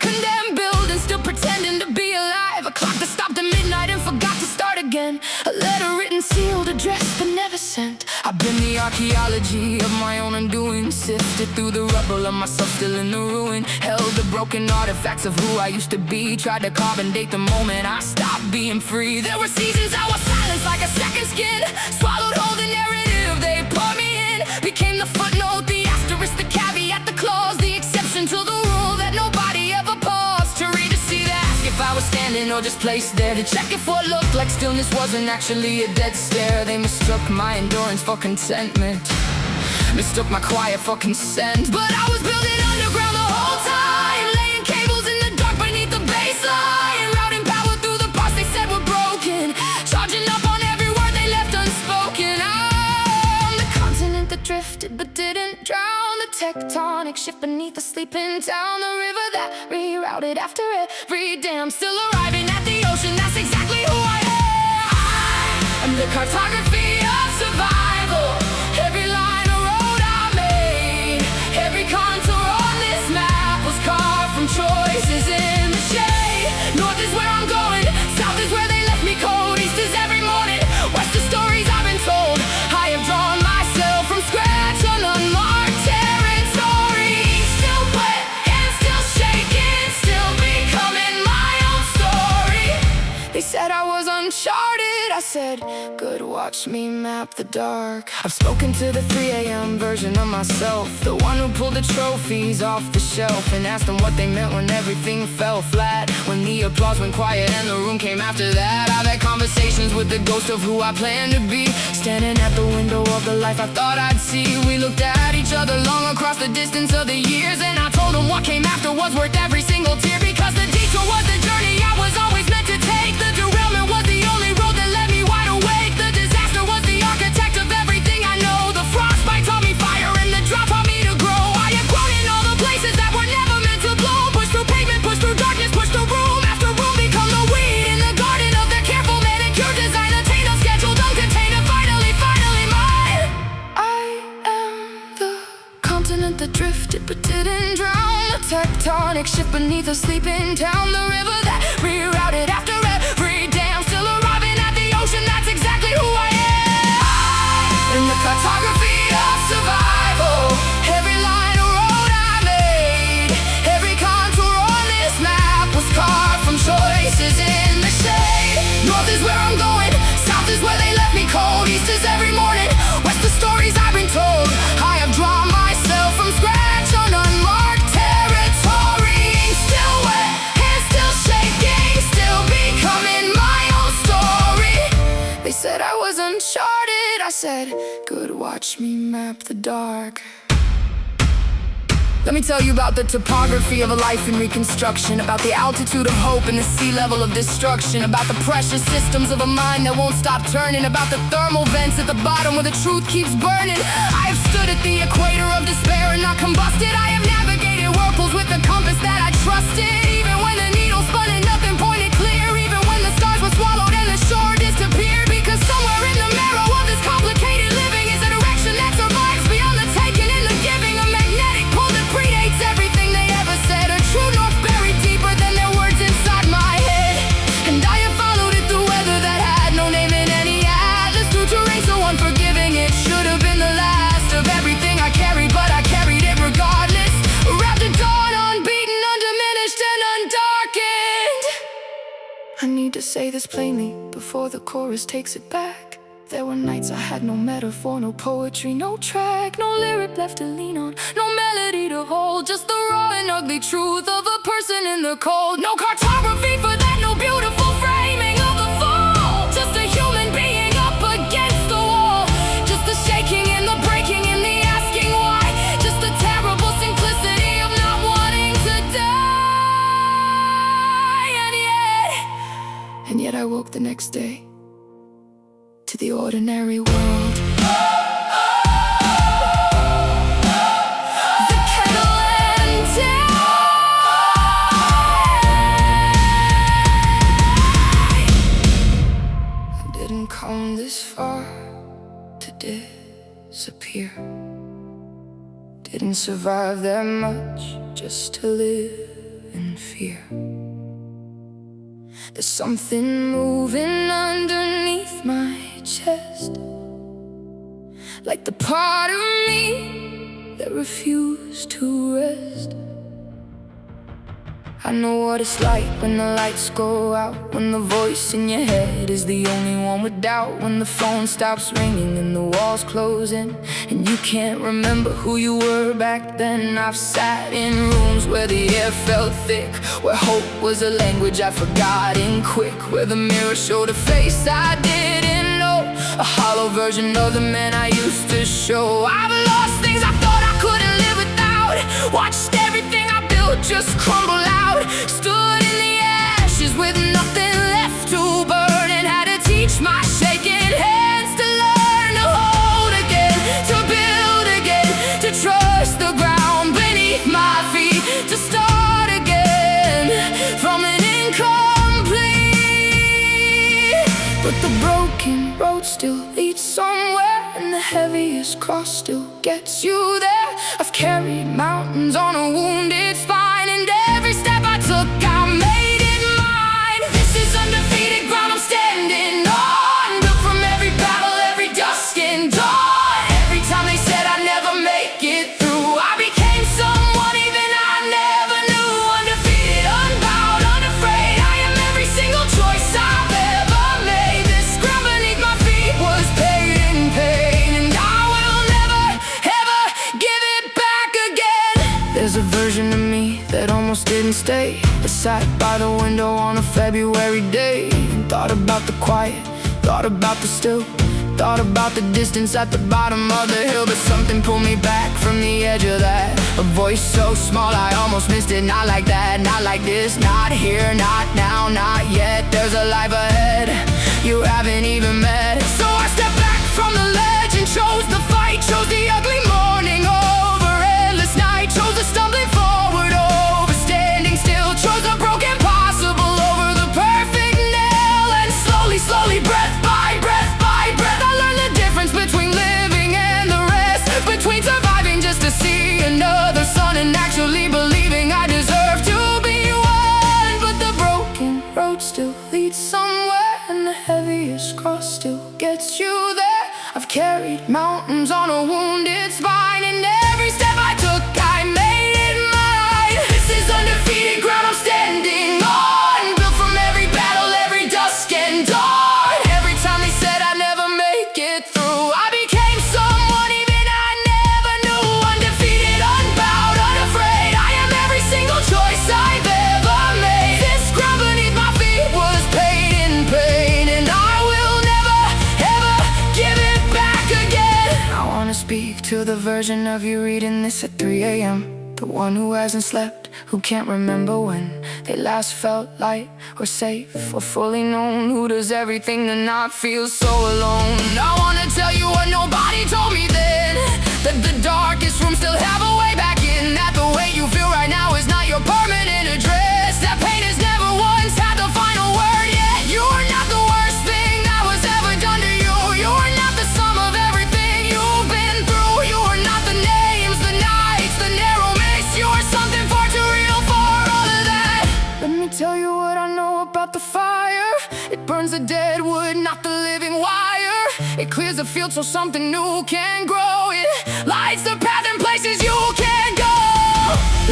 condemned building, still pretending to be alive. A clock that stopped at midnight and forgot to start again. A letter written, sealed, addressed, but never sent. I've been the archaeology of my own undoing, sifted through the rubble of myself still in the ruin. Held the broken artifacts of who I used to be, tried to carbon date the moment I stopped being free. There were seasons I was silenced like a second skin, swallowed whole the narrative they put me in. Became the footnote, the asterisk, the caveat, the clause, the exception to the rule that nobody ever paused to read, to see, to ask if I was standing or just placed there, to check if what looked like stillness wasn't actually a dead stare. They mistook my endurance for contentment, mistook my quiet for consent. But I was building underground the whole time, laying cables in the dark beneath the baseline, routing power through the parts they said were broken, charging up on every word they left unspoken. I'm the continent that drifted but didn't drown, the tectonic shift beneath the sleeping town, the river that rerouted after every dam, still arriving at the ocean. That's exactly who I am. I'm the cartography of survival. Every line of road I made, every contour on this map was carved from choices in the shade. North is where I'm going, south is where they left me cold, east is every morning, west the stories I've been told. I have drawn myself from scratch on unmarked territory, still wet and still shaking, still becoming my own story. They said I was uncharted, I said, good, watch me map the dark. I've spoken to the 3 a.m. version of myself, the one who pulled the trophies off the shelf, and asked them what they meant when everything fell flat, when the applause went quiet and the room came after that. I've had conversations with the ghost of who I planned to be, standing at the window of the life I thought I'd see. We looked at each other long across the distance of the years, and I told him what came after was worth every single tear, because the detour was the journey I was always meant to take. The derailment was the only road that led me wide awake. The disaster was the architect of everything I know. The frostbite taught me fire and the drop taught me to grow. I have grown in all the places that were never meant to blow. Push through pavement, push through darkness, push through room after room. Become the weed in the garden of their careful manicure design. Attain a scheduled, uncontained, and finally mine. I am the continent that drifted but didn't drown, the tectonic shift beneath a sleeping town, the river that rerouted after every dam, still arriving at the ocean. That's exactly who I am. In the cartography of survival, every line of road I made, every contour on this map was carved from choices in the shade. North is where I'm going, south is where they left me cold, east is every morning, west the stories I've been told. I have drawn myself from scratch on unmarked territory, still wet and still shaking, still becoming my own story. They said I was uncharted, I said, good, watch me map the dark. Let me tell you about the topography of a life in reconstruction, about the altitude of hope and the sea level of destruction, about the precious systems of a mind that won't stop turning, about the thermal vents at the bottom where the truth keeps burning. I have stood at the equator of despair and not combusted. I have navigated whirlpools with a compass that I trusted, even when the needle spun and nothing pointed clear, even when the stars were swallowed and the shore disappeared. Because somewhere in the marrow of this complicated living is a direction that survives beyond the taking and the giving, a magnetic pull that predates everything they ever said, a true north buried deeper than their words inside my head. And I have followed it through weather that had no name in any atlas, through terrain so unforgiving it should have been the last of everything I carried, but I carried it regardless, wrapped at dawn, unbeaten, undiminished, and undarkened. I need to say this plainly before the chorus takes it back. There were nights I had no metaphor, no poetry, no track, no lyric left to lean on, no melody to hold, just the raw and ugly truth of a person in the cold. No cartography for that, no beautiful framing of the fall, just a human being up against the wall, just the shaking and the breaking and the asking why, just the terrible simplicity of not wanting to die. And yet I woke the next day to the ordinary world. The kettle ended. I didn't come this far to disappear. Didn't survive that much just to live in fear. There's something moving underneath my chest, like the part of me that refused to rest. I know what it's like when the lights go out, when the voice in your head is the only one with doubt, when the phone stops ringing and the walls close in, and you can't remember who you were back then. I've sat in rooms where the air felt thick, where hope was a language I'd forgotten quick, where the mirror showed a face I didn't know, a hollow version of the man I used to show. I've lost things I thought I couldn't live without, watched everything I built just crumble out, stood in the ashes with nothing left to burn, and had to teach my shaking hands to learn to hold again, to build again, to trust the ground beneath my feet, to start again from an incomplete. But the broken road still leads somewhere, and the heaviest cross still gets you there. I've carried mountains on a wounded spine, and every step I took I made it mine. This is undefeated ground I'm standing on, built from every battle, every dusk and dawn. Every time they said I'd never make it through, I became someone even I never knew. Undefeated, unbowed, unafraid, I am every single choice I've ever made. This ground beneath my feet was paid in pain, and I will never, ever give it back again. There's a version of me that almost didn't stay, that sat by the window on a February day, and thought about the quiet, thought about the still, thought about the distance at the bottom of the hill. But something pulled me back from the edge of that, a voice so small I almost missed it. Not like that, not like this, not here, not now, not yet. There's a life ahead you haven't even met. So I stepped back from the ledge and chose the fight, chose the ugly morning over endless night, chose the stumbling forward over standing still, chose the broken possible over the perfect nail. And slowly, slowly, breath by breath by breath, I learned the difference between living and the rest, between surviving just to see another sun and actually believing I deserve to be one. But the broken road still leads somewhere, and the heaviest cross still gets you there. I've carried mountains on a wounded spine, and every step I took I made it mine. This is undefeated ground I'm standing on, built from every battle, every dusk and dawn. Every time they said I'd never make it through, I became someone even I never knew. Undefeated, unbowed, unafraid, I am every single choice I've ever made. This ground beneath my feet was paid in pain, and I will never, ever give it back again. I wanna speak to the version of you reading this at 3 a.m., the one who hasn't slept, who can't remember when they last felt light or safe or fully known, who does everything to not feel so alone. I wanna tell you what nobody told me then, that the darkest rooms still have a way back in, that the way you feel right now is not your permanent address, that pain has never once had the final word yet. You are not the worst thing that was ever done to you. You are not the sum of everything you've been through. You are not the names, the nights, the narrow mist. You are something far too real for all of that. Let me tell you what I know about the fire. It burns the dead wood, not the living wire. It clears the field so something new can grow. It lights the path in places you can't go.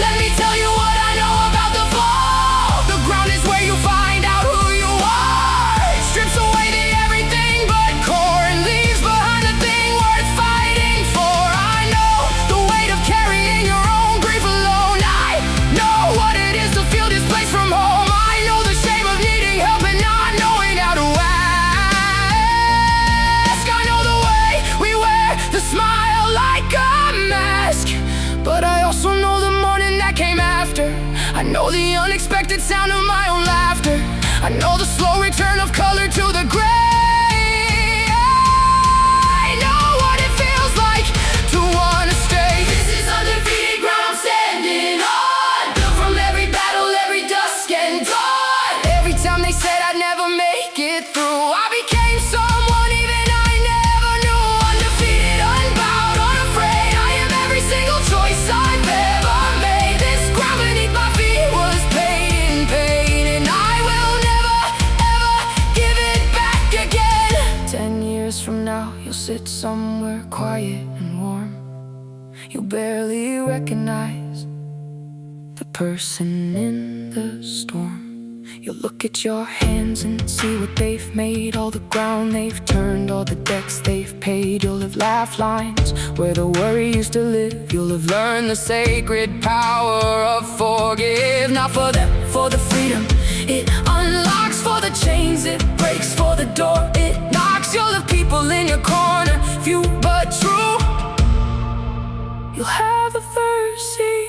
Let me tell you what I know about the fall. The ground is where you find out who you are. It strips away the everything but core, and leaves behind the thing worth fighting for. I know the weight of carrying your own grief alone. I know what it is to feel displaced from home. I know the shame of needing help and not knowing how to ask. I know the way we wear the smile like a mask, but I also know the morning that came after. I know the unexpected sound of my own laughter. I know the slow return of color to the gray. I know what it feels like to wanna stay. This is undefeated ground I'm standing on, built from every battle, every dusk and dawn. Every time they said I'd never make it through, I became someone even I never knew. Undefeated, unbowed, unafraid, I am every single choice I've ever made. This ground beneath my feet was paid you'll barely recognize the person in the storm. You'll look at your hands and see what they've made, all the ground they've turned, all the debts they've paid. You'll have laughed lines where the worry used to live. You'll have learned the sacred power of forgive. Not for them, for the freedom it unlocks, for the chains it breaks, for the door it knocks. You'll have people in your corner, few but true. You'll have a mercy